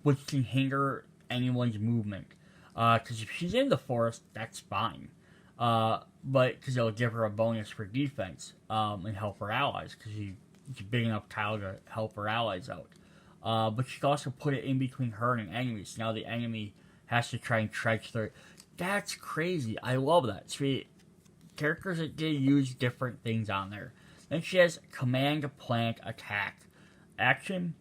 which can hinder anyone's movement. Because if she's in the forest, that's fine. But because it'll give her a bonus for defense and help her allies, because she's big enough tile to help her allies out. But she can also put it in between her and an enemy, so now the enemy has to try and trudge through it. That's crazy. I love that. Sweet characters that did use different things on there. Then she has Command Plant Attack. Action: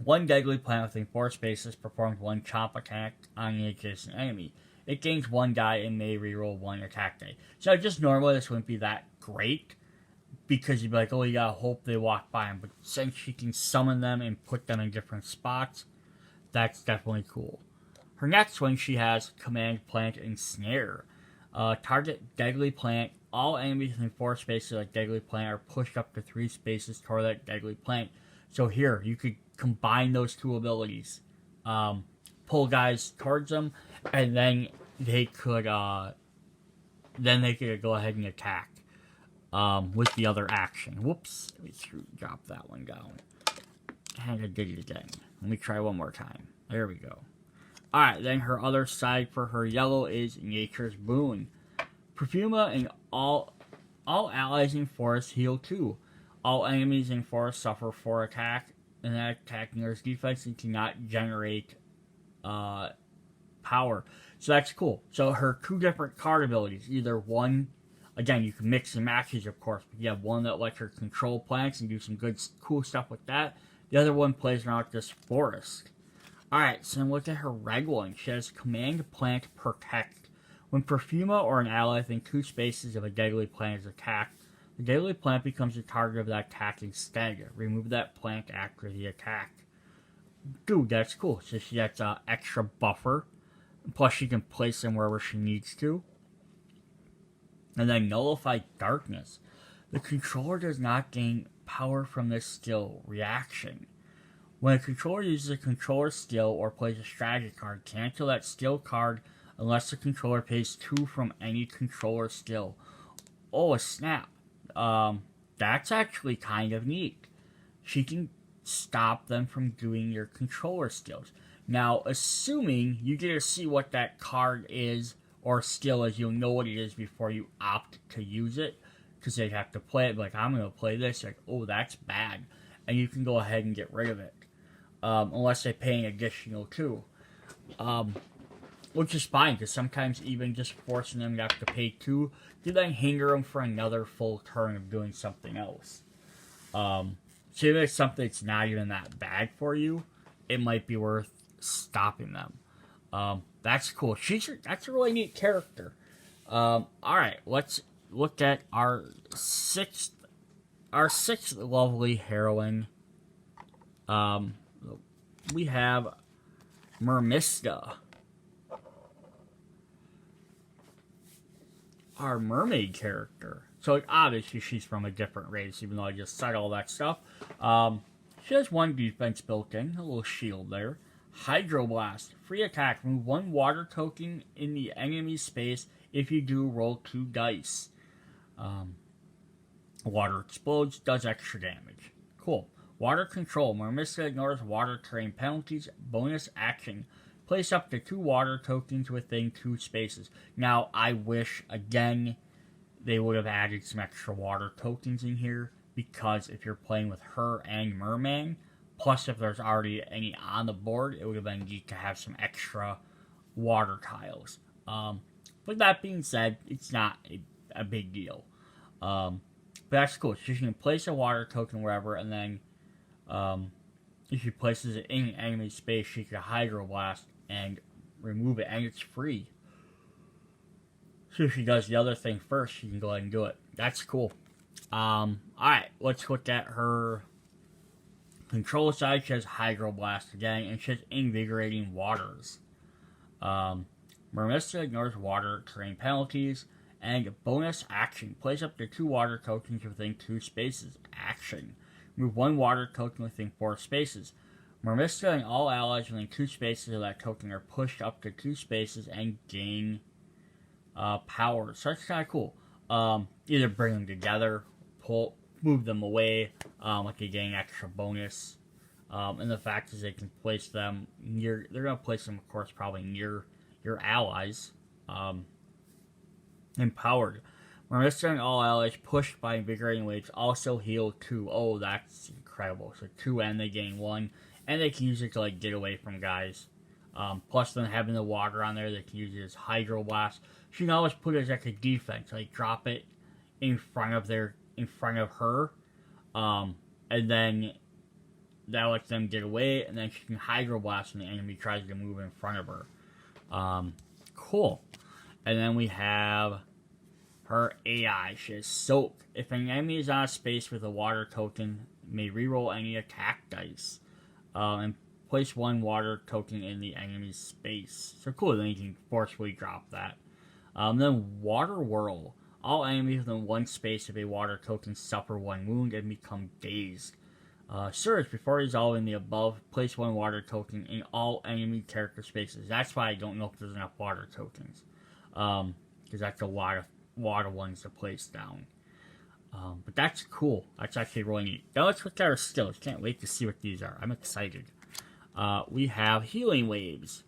1 deadly plant within 4 spaces performs 1 chomp attack on an adjacent enemy. It gains 1 die and may reroll 1 attack die. So just normally this wouldn't be that great, because you'd be like, oh, you gotta hope they walk by them. But since she can summon them and put them in different spots, that's definitely cool. Her next one, she has Command Plant Ensnare. Target deadly plant. All enemies within 4 spaces of deadly plant are pushed up to 3 spaces toward that deadly plant. So here, you could combine those 2 abilities. Pull guys towards them, and then they could go ahead and attack with the other action. Whoops, let me drop that one down. And I did it again. Let me try one more time. There we go. Alright, then her other side for her yellow is Nature's Boon. Perfuma and all allies in forest heal 2. All enemies in forest suffer 4 attack, and that attack nears defense and cannot generate power. So that's cool. So her 2 different card abilities, either one, again, you can mix and matches, of course, but you have one that lets her control plants and do some good, cool stuff with that. The other one plays around this forest. Alright, so then look at her red one. She has Command Plant Protect. When Perfuma or an ally within 2 spaces of a deadly plant is attacked, the deadly plant becomes the target of that attack instead. Remove that plant after the attack. Dude, that's cool. So she gets an extra buffer. Plus she can place them wherever she needs to. And then Nullify Darkness. The controller does not gain power from this skill reaction. When a controller uses a controller skill or plays a strategy card, cancel that skill card unless the controller pays 2 from any controller skill. Oh, snap. That's actually kind of neat. She can stop them from doing your controller skills. Now, assuming you get to see what that card is or skill is, you'll know what it is before you opt to use it, because they have to play it. Like, I'm going to play this. Like, oh, that's bad. And you can go ahead and get rid of it. Unless they pay an additional 2. Which is fine, because sometimes even just forcing them to have to pay 2 can then hinder them for another full turn of doing something else. So if it's something that's not even that bad for you, it might be worth stopping them. That's cool. That's a really neat character. Alright, let's look at our sixth lovely heroine. We have Mermista. our mermaid character. So like, obviously she's from a different race, even though I just said all that stuff. She has 1 defense built in, a little shield there. Hydroblast, free attack, remove 1 water token in the enemy space. If you do, roll 2 dice. Water explodes, does extra damage. Cool. Water control, Mermista ignores water terrain penalties, bonus action. Place up to 2 water tokens within 2 spaces. Now, I wish, again, they would have added some extra water tokens in here, because if you're playing with her and Merman, plus if there's already any on the board, it would have been neat to have some extra water tiles. But that being said, it's not a big deal. But that's cool. So you can place a water token wherever, and then if she places it in enemy space, she can Hydroblast and remove it, and it's free. So if she does the other thing first, she can go ahead and do it. That's cool. Alright, let's look at her control side. She has Hydroblast again, and she has Invigorating Waters. Mermista ignores water terrain penalties, and bonus action. Place up to 2 water tokens within 2 spaces. Action. Move 1 water token within 4 spaces. Mermista and all allies within 2 spaces of that token are pushed up to 2 spaces and gain power. So that's kind of cool. Either bring them together, move them away, like they gain extra bonus. And the fact is they can place them near, they're going to place them, of course, probably near your allies. Empowered. Mermista and all allies pushed by invigorating waves also heal 2. Oh, that's incredible. So 2 and they gain 1. And they can use it to like get away from guys. Plus then having the water on there, they can use it as Hydroblast. So you can always put it as like a defense. Like drop it in front of her. And then that lets them get away, and then she can Hydroblast when the enemy tries to move in front of her. Cool. And then we have her AI. She has Soak. If an enemy is on a space with a water token, may reroll any attack dice. And place 1 water token in the enemy's space. So cool, then you can forcefully drop that. Then Water Whirl. All enemies within 1 space of a water token suffer 1 wound and become dazed. Surge, before resolving the above, place 1 water token in all enemy character spaces. That's why I don't know if there's enough water tokens. Because that's a lot of water ones to place down. But that's cool. That's actually really neat. Now let's look at our skills. Can't wait to see what these are. I'm excited. We have Healing Waves.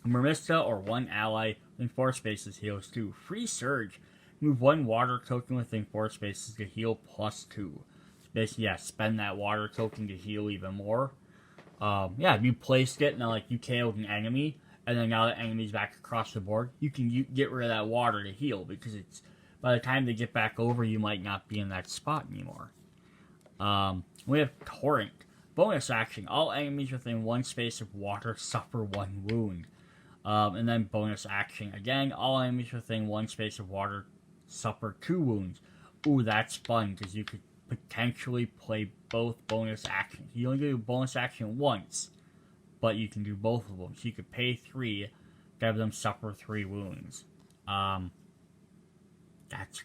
Mermista or 1 ally within 4 spaces heals 2. Free Surge. Move 1 water token within 4 spaces to heal plus 2. So basically, yeah, spend that water token to heal even more. Yeah, if you placed it and then like you KO'd an enemy, and then now the enemy's back across the board, you can get rid of that water to heal, because it's by the time they get back over, you might not be in that spot anymore. We have Torrent. Bonus action. All enemies within 1 space of water suffer 1 wound. And then bonus action again. All enemies within 1 space of water suffer 2 wounds. Ooh, that's fun, because you could potentially play both bonus actions. You only do bonus action once, but you can do both of them. So you could pay 3 to have them suffer 3 wounds. That's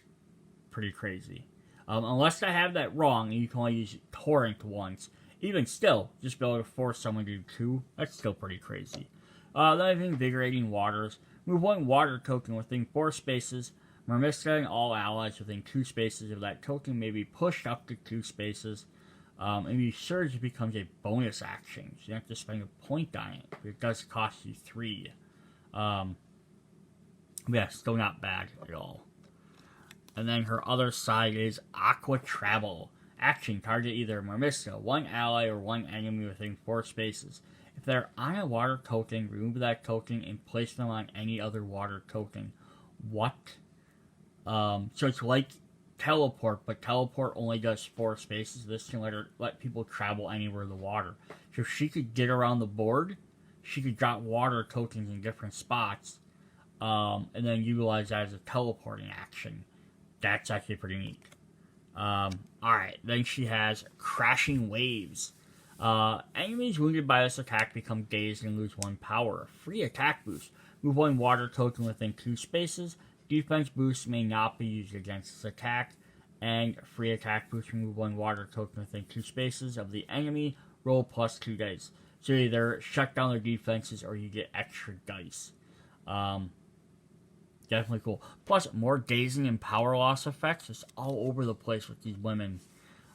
pretty crazy. Unless I have that wrong, and you can only use Torrent once. Even still, just be able to force someone to do 2. That's still pretty crazy. Then I have Invigorating Waters. Move 1 water token within 4 spaces. Mermista and all allies within 2 spaces of that token may be pushed up to 2 spaces. And if you surge, it becomes a bonus action. So you have to spend a point on it. But it does cost you 3. Yeah, still not bad at all. And then her other side is Aqua Travel. Action, target either Mermista, 1 ally, or 1 enemy within 4 spaces. If they're on a water token, remove that token and place them on any other water token. What? So it's like Teleport, but Teleport only does 4 spaces. This can let people travel anywhere in the water. So if she could get around the board, she could drop water tokens in different spots, and then utilize that as a teleporting action. That's actually pretty neat. Alright, then she has Crashing Waves. Enemies wounded by this attack become dazed and lose 1 power. Free attack boost. Move 1 water token within 2 spaces. Defense boosts may not be used against this attack, and free attack boost, remove one water token within 2 spaces of the enemy, roll plus 2 dice. So either shut down their defenses or you get extra dice. Definitely cool. Plus, more dazing and power loss effects. It's all over the place with these women.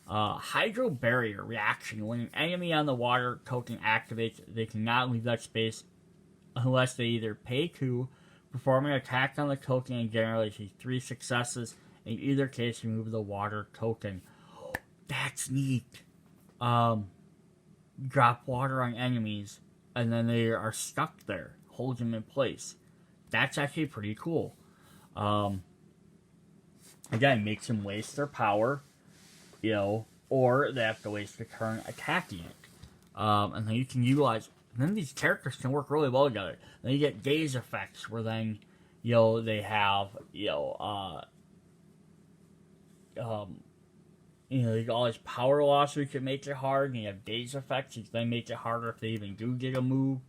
Hydro Barrier reaction. When an enemy on the water token activates, they cannot leave that space unless they either pay 2, perform an attack on the token, and generate 3 successes. In either case, remove the water token. That's neat. Drop water on enemies, and then they are stuck there. Hold them in place. That's actually pretty cool. Again, makes them waste their power, or they have to waste a turn attacking it. And then you can utilize. Then these characters can work really well together. Then you get daze effects, where then, they have, you get all this power loss, which can make it hard, and you have daze effects, which then make it harder if they even do get a move.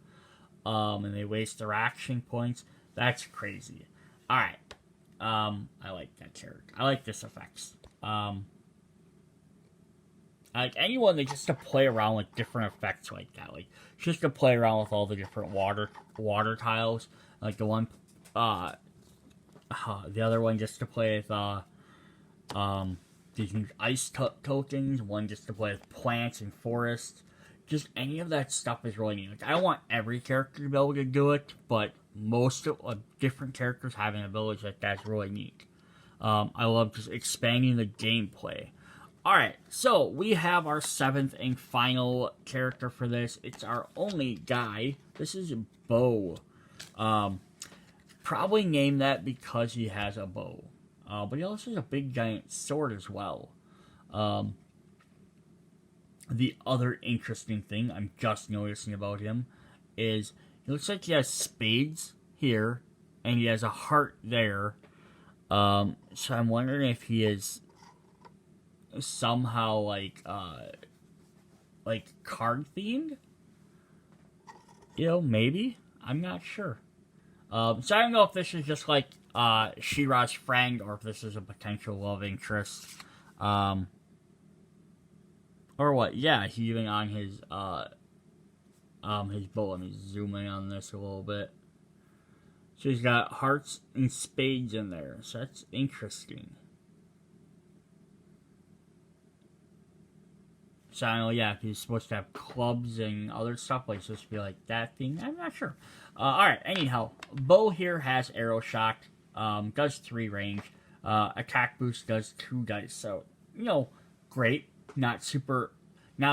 And they waste their action points. That's crazy. Alright. I like that character. I like this effects. I like anyone that just to play around with different effects like that. Like, just to play around with all the different water tiles. Like the one, the other one just to play with, these ice tokens. One just to play with plants and forests. Just any of that stuff is really neat. Like, I don't want every character to be able to do it, but most of different characters having abilities like that's really neat. I love just expanding the gameplay. Alright, so we have our 7th and final character for this. It's our only guy. This is Bo. Probably named that because he has a bow. But he also has a big giant sword as well. The other interesting thing I'm just noticing about him is it looks like he has spades here, and he has a heart there. So I'm wondering if he is somehow like card themed. Maybe. I'm not sure. So I don't know if this is just like She-Ra's friend, or if this is a potential love interest. Or what? Yeah, he even on his bow. Let me zoom in on this a little bit. So he's got hearts and spades in there. So that's interesting. So I don't know, yeah, if he's supposed to have clubs and other stuff, like supposed to be like that thing. I'm not sure. Alright, anyhow. Bo here has arrow shot. Does 3 range. Attack boost does 2 dice. So, great. Not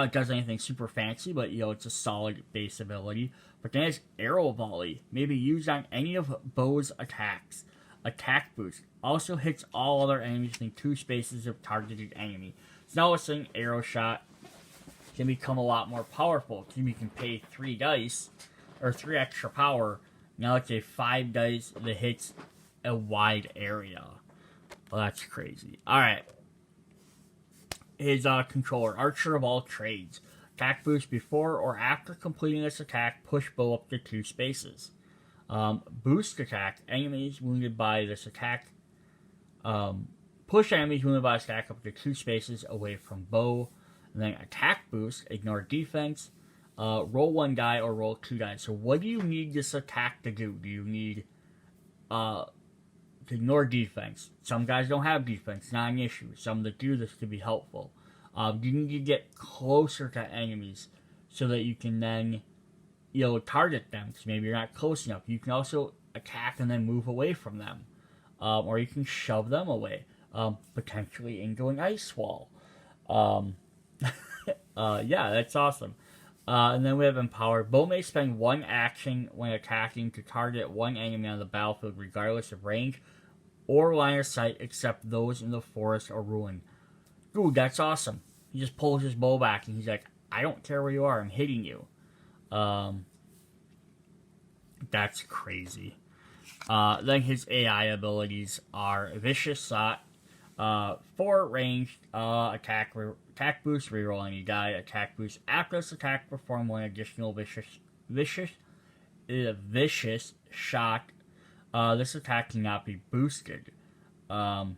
it does anything super fancy, but, it's a solid base ability. But then it's arrow volley. Maybe used on any of Bo's attacks. Attack boost. Also hits all other enemies within 2 spaces of targeted enemy. So now we're saying arrow shot can become a lot more powerful. You can pay 3 dice, or 3 extra power. Now it's a 5 dice that hits a wide area. Well, that's crazy. Alright. His controller, Archer of all trades. Attack boost before or after completing this attack, push Bo up to 2 spaces. Boost attack, enemies wounded by this attack. Push enemies wounded by this attack up to 2 spaces away from Bo. And then attack boost, ignore defense. Roll 1 die or roll 2 dice. So what do you need this attack to do? Do you need to ignore defense? Some guys don't have defense, not an issue. Some that do this could be helpful. You need to get closer to enemies so that you can then, target them, because maybe you're not close enough. You can also attack and then move away from them. Or you can shove them away, potentially into an ice wall. Yeah, that's awesome. And then we have Empower. Bo may spend 1 action when attacking to target 1 enemy on the battlefield, regardless of range or line of sight, except those in the forest or ruin. Dude, that's awesome. He just pulls his bow back, and he's like, I don't care where you are, I'm hitting you. That's crazy. Then his AI abilities are Vicious Shot, 4 ranged, attack boost, reroll any die, attack boost. After this attack, perform 1 additional vicious shot This attack cannot be boosted. Um,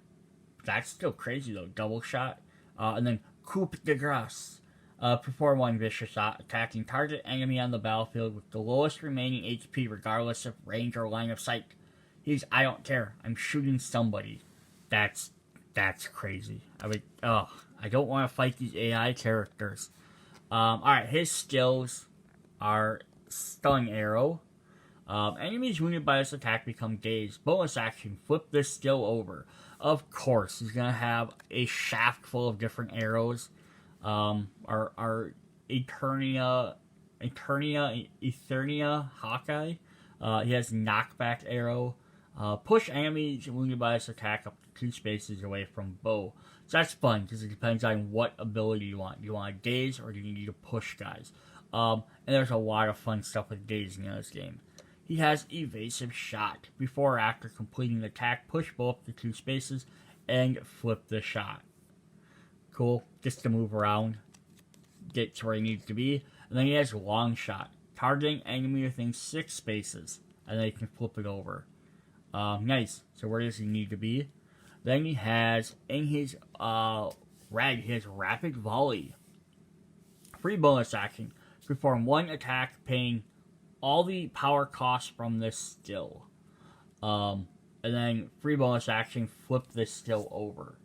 that's still crazy though. Double shot. And then coup de grace. Perform one vicious shot, attacking target enemy on the battlefield with the lowest remaining HP, regardless of range or line of sight. I don't care. I'm shooting somebody. That's crazy. I don't want to fight these AI characters. Alright, his skills are Stun Arrow. Enemies wounded by this attack become dazed. Bonus action, flip this skill over. Of course, he's going to have a shaft full of different arrows. Our Eternia Hawkeye. He has knockback arrow. Push enemies wounded by this attack up to 2 spaces away from bow. So that's fun because it depends on what ability you want. Do you want to daze or do you need to push guys? And there's a lot of fun stuff with dazing in this game. He has evasive shot. Before or after completing the attack, push bow up to 2 spaces and flip the shot. Cool. Just to move around, get to where he needs to be. And then he has long shot. Targeting enemy within 6 spaces. And then he can flip it over. Nice. So where does he need to be? Then he has, in his red, he has rapid volley. Free bonus action. Perform one attack paying all the power costs from this skill. And then free bonus action, flip this skill over.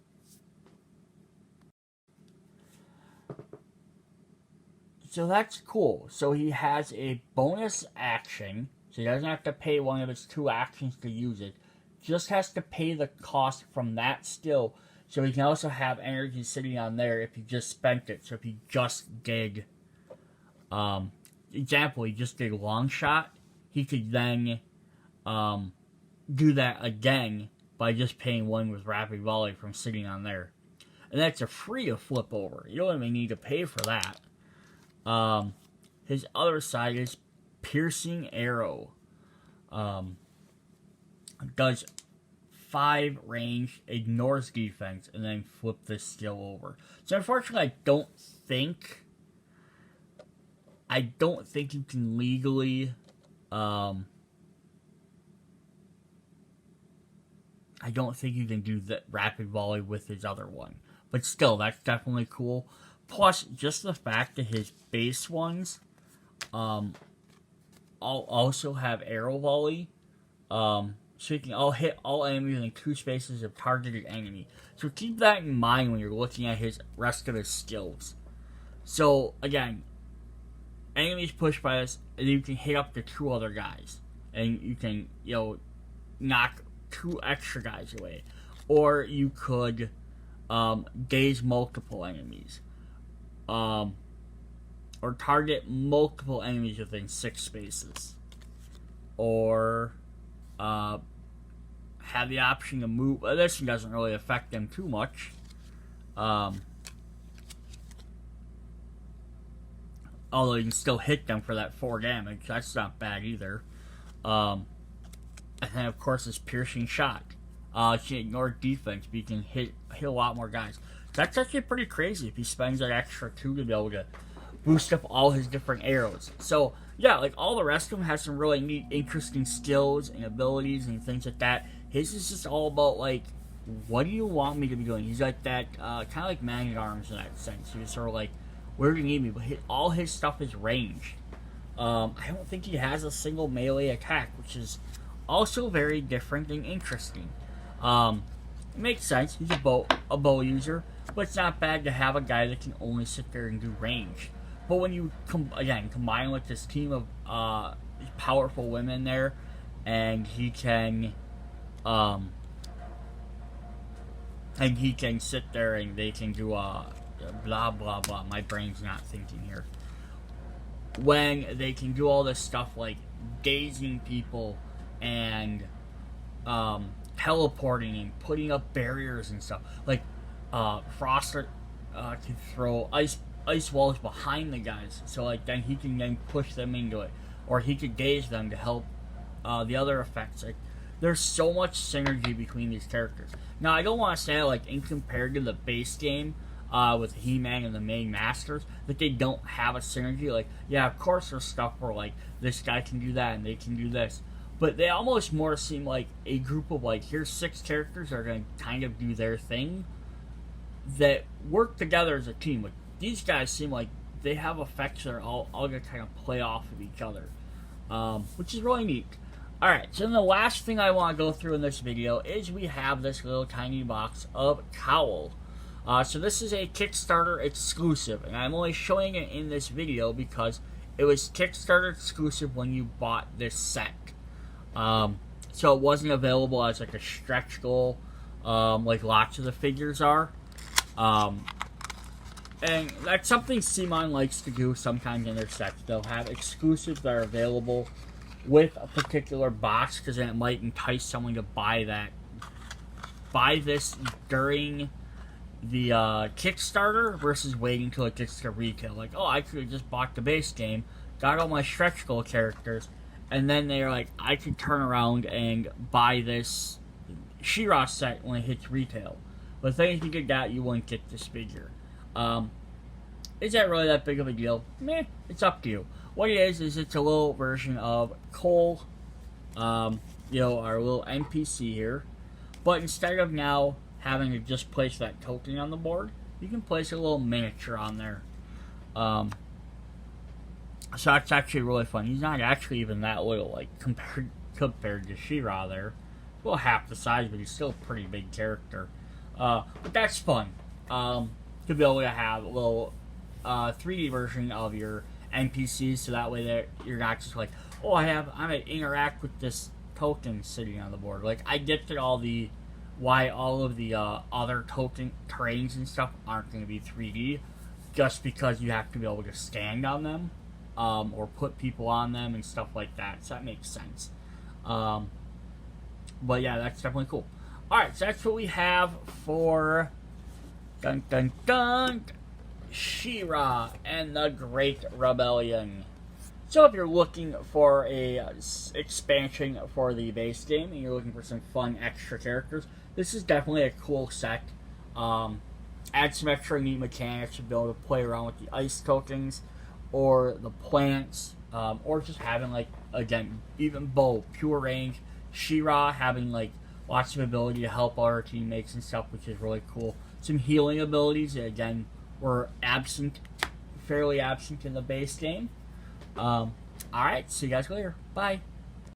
So that's cool. So he has a bonus action. So he doesn't have to pay one of his 2 actions to use it. Just has to pay the cost from that skill. So he can also have energy sitting on there if he just spent it. So if he just did, example, he just did long shot, he could then do that again by just paying 1 with rapid volley from sitting on there. And that's a free to flip over. You don't even need to pay for that. His other side is piercing arrow. Does 5 range, ignores defense, and then flip this skill over. So unfortunately, I don't think you can legally. I don't think you can do the rapid volley with his other one. But still, that's definitely cool. Plus, just the fact that his base ones, I'll also have arrow volley. So you can hit all enemies in 2 spaces of targeted enemy. So keep that in mind when you're looking at his rest of his skills. So again, enemies pushed by this, and you can hit up to 2 other guys, and you can knock 2 extra guys away, or you could daze multiple enemies, or target multiple enemies within 6 spaces, or have the option to move. This doesn't really affect them too much. Although you can still hit them for that 4 damage. That's not bad either. And then, of course, this piercing shot. You can ignore defense, but you can hit a lot more guys. That's actually pretty crazy if he spends that extra 2 to be able to boost up all his different arrows. So, yeah, like all the rest of them have some really neat, interesting skills and abilities and things like that. His is just all about, like, what do you want me to be doing? He's like that, kind of like Man-at-Arms in that sense. He's sort of like, where do you need me? But all his stuff is ranged. I don't think he has a single melee attack, which is also very different and interesting. It makes sense. He's a bow user, but it's not bad to have a guy that can only sit there and do range. But when you combine with this team of powerful women there, and he can sit there and they can do blah blah blah. My brain's not thinking here. When they can do all this stuff like dazing people and teleporting and putting up barriers and stuff. Like Froster can throw ice walls behind the guys, so like then he can then push them into it, or he could daze them to help the other effects. Like there's so much synergy between these characters. Now I don't want to say like in compared to the base game with He-Man and the main masters that they don't have a synergy. Like yeah, of course there's stuff where like this guy can do that and they can do this, but they almost more seem like a group of like, here's 6 characters that are going to kind of do their thing that work together as a team. Like, these guys seem like they have effects that are all going to kind of play off of each other, which is really neat. Alright, so then the last thing I want to go through in this video is we have this little tiny box of Cowl. So this is a Kickstarter exclusive, and I'm only showing it in this video because it was Kickstarter exclusive when you bought this set. So it wasn't available as like a stretch goal, like lots of the figures are. And that's something CMON likes to do sometimes in their sets. They'll have exclusives that are available with a particular box, because then it might entice someone to buy this during the Kickstarter versus waiting till it gets to retail. Like, oh, I could have just bought the base game, got all my stretch goal characters, and then they're like, I could turn around and buy this She-Ra set when it hits retail. But if anything did that, you wouldn't get this figure. Is that really that big of a deal? Meh, it's up to you. What it is it's a little version of Cole, our little NPC here. But instead of now having to just place that token on the board, you can place a little miniature on there. So that's actually really fun. He's not actually even that little, like, compared to She-Ra there. Well, half the size, but he's still a pretty big character. But that's fun. To be able to have a little 3D version of your NPCs, so that way that you're not just like, oh, I'm gonna interact with this token sitting on the board. Like, I get that why all of the other token terrains and stuff aren't going to be 3D, just because you have to be able to stand on them, or put people on them and stuff like that. So that makes sense. But yeah, that's definitely cool. Alright, so that's what we have for dun dun dun She-Ra and the Great Rebellion. So if you're looking for a expansion for the base game and you're looking for some fun extra characters, this is definitely a cool set. Add some extra neat mechanics to be able to play around with the ice tokens or the plants, or just having, like, again, even bow, pure range. She-Ra having, like, lots of ability to help our teammates and stuff, which is really cool. Some healing abilities that, again, were fairly absent in the base game. Alright, see you guys later. Bye.